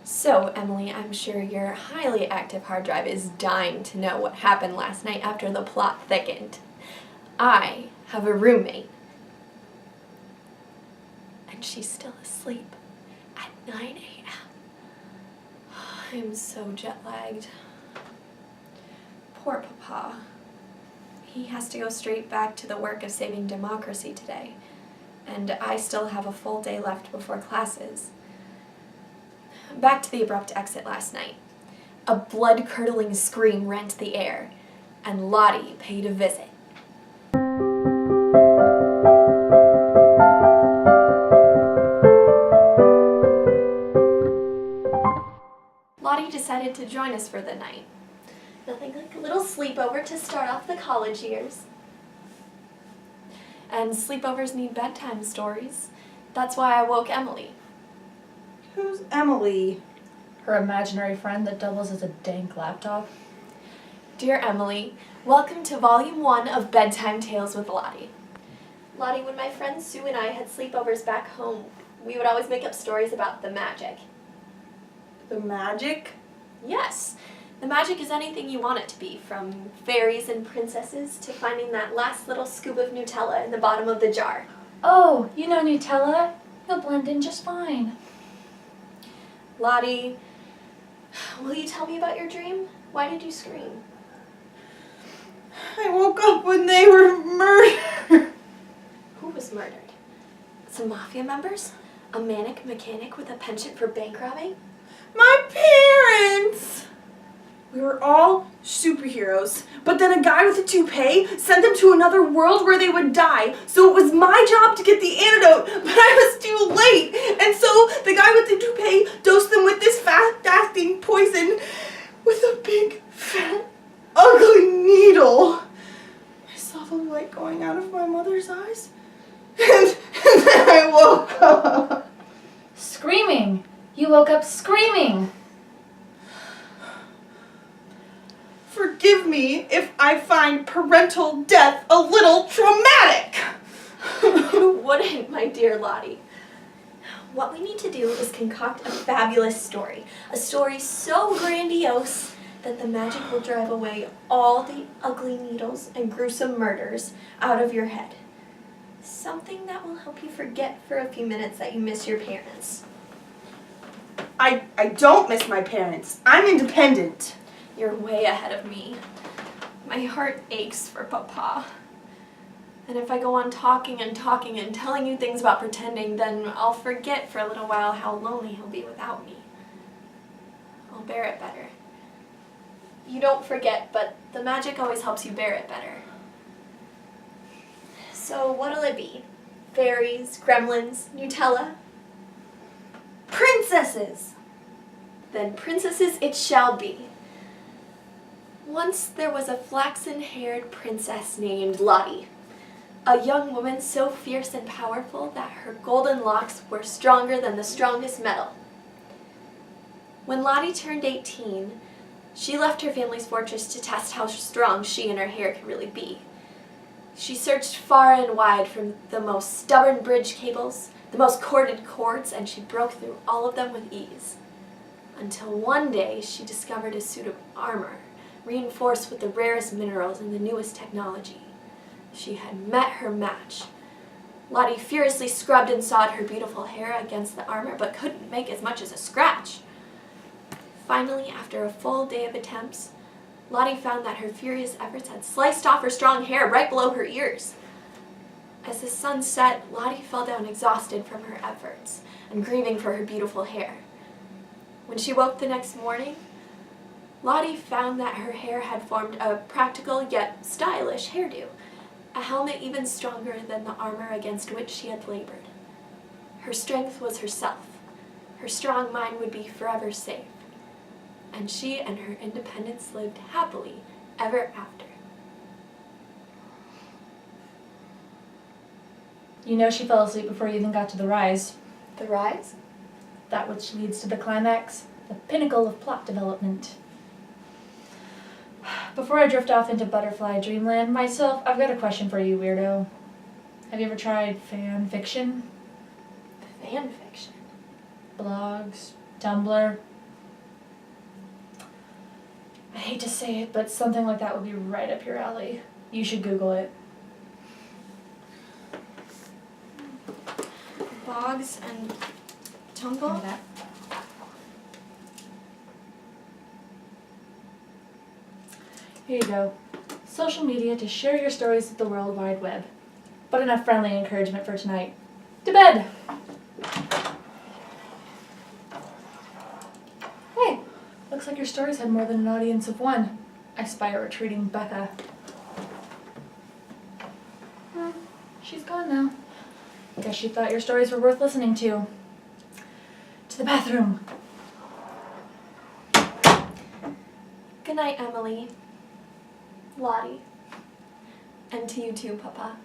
So, Emily, I'm sure your highly active hard drive is dying to know what happened last night after the plot thickened. I have a roommate. And she's still asleep at 9 a.m. I'm so jet-lagged. Poor Papa. He has to go straight back to the work of saving democracy today. And I still have a full day left before classes. Back to the abrupt exit last night. A blood-curdling scream rent the air, and Lottie paid a visit. Lottie decided to join us for the night. Nothing like a little sleepover to start off the college years. And sleepovers need bedtime stories. That's why I woke Emily. Who's Emily? Her imaginary friend that doubles as a dank laptop. Dear Emily, welcome to Volume 1 of Bedtime Tales with Lottie. Lottie, when my friend Sue and I had sleepovers back home, we would always make up stories about the magic. The magic? Yes, the magic is anything you want it to be, from fairies and princesses to finding that last little scoop of Nutella in the bottom of the jar. Oh, you know Nutella? You'll blend in just fine. Lottie, will you tell me about your dream? Why did you scream? I woke up when they were murdered. Who was murdered? Some mafia members? A manic mechanic with a penchant for bank robbing? My parents! We were all superheroes, but then a guy with a toupee sent them to another world where they would die, so it was my job to get the antidote, but I was too late, and so the guy with the toupee dosed them with this fast-acting poison with a big, fat, ugly needle. I saw the light going out of my mother's eyes, and then I woke up. Screaming! You woke up screaming! Forgive me if I find parental death a little traumatic. Who wouldn't, my dear Lottie? What we need to do is concoct a fabulous story. A story so grandiose that the magic will drive away all the ugly needles and gruesome murders out of your head. Something that will help you forget for a few minutes that you miss your parents. I don't miss my parents. I'm independent. You're way ahead of me. My heart aches for Papa. And if I go on talking and talking and telling you things about pretending, then I'll forget for a little while how lonely he'll be without me. I'll bear it better. You don't forget, but the magic always helps you bear it better. So what'll it be? Fairies, gremlins, Nutella? Princesses! Then princesses it shall be. Once there was a flaxen-haired princess named Lottie, a young woman so fierce and powerful that her golden locks were stronger than the strongest metal. When Lottie turned 18, she left her family's fortress to test how strong she and her hair could really be. She searched far and wide for the most stubborn bridge cables, the most corded cords, and she broke through all of them with ease. Until one day she discovered a suit of armor, reinforced with the rarest minerals and the newest technology. She had met her match. Lottie furiously scrubbed and sawed her beautiful hair against the armor, but couldn't make as much as a scratch. Finally, after a full day of attempts, Lottie found that her furious efforts had sliced off her strong hair right below her ears. As the sun set, Lottie fell down exhausted from her efforts and grieving for her beautiful hair. When she woke the next morning, Lottie found that her hair had formed a practical yet stylish hairdo, a helmet even stronger than the armor against which she had labored. Her strength was herself. Her strong mind would be forever safe. And she and her independence lived happily ever after. You know she fell asleep before you even got to the rise. The rise? That which leads to the climax, the pinnacle of plot development. Before I drift off into butterfly dreamland myself, I've got a question for you, weirdo. Have you ever tried fan fiction? Fan fiction? Blogs, Tumblr, hate to say it, but something like that would be right up your alley. You should Google it. Bogs and tumble? Remember that? Here you go. Social media to share your stories with the World Wide Web. But enough friendly encouragement for tonight. To bed! Hey, looks like your stories had more than an audience of one. I spy a retreating Becca. She's gone now. Guess she thought your stories were worth listening to. To the bathroom. Good night, Emily. Lottie. And to you too, Papa.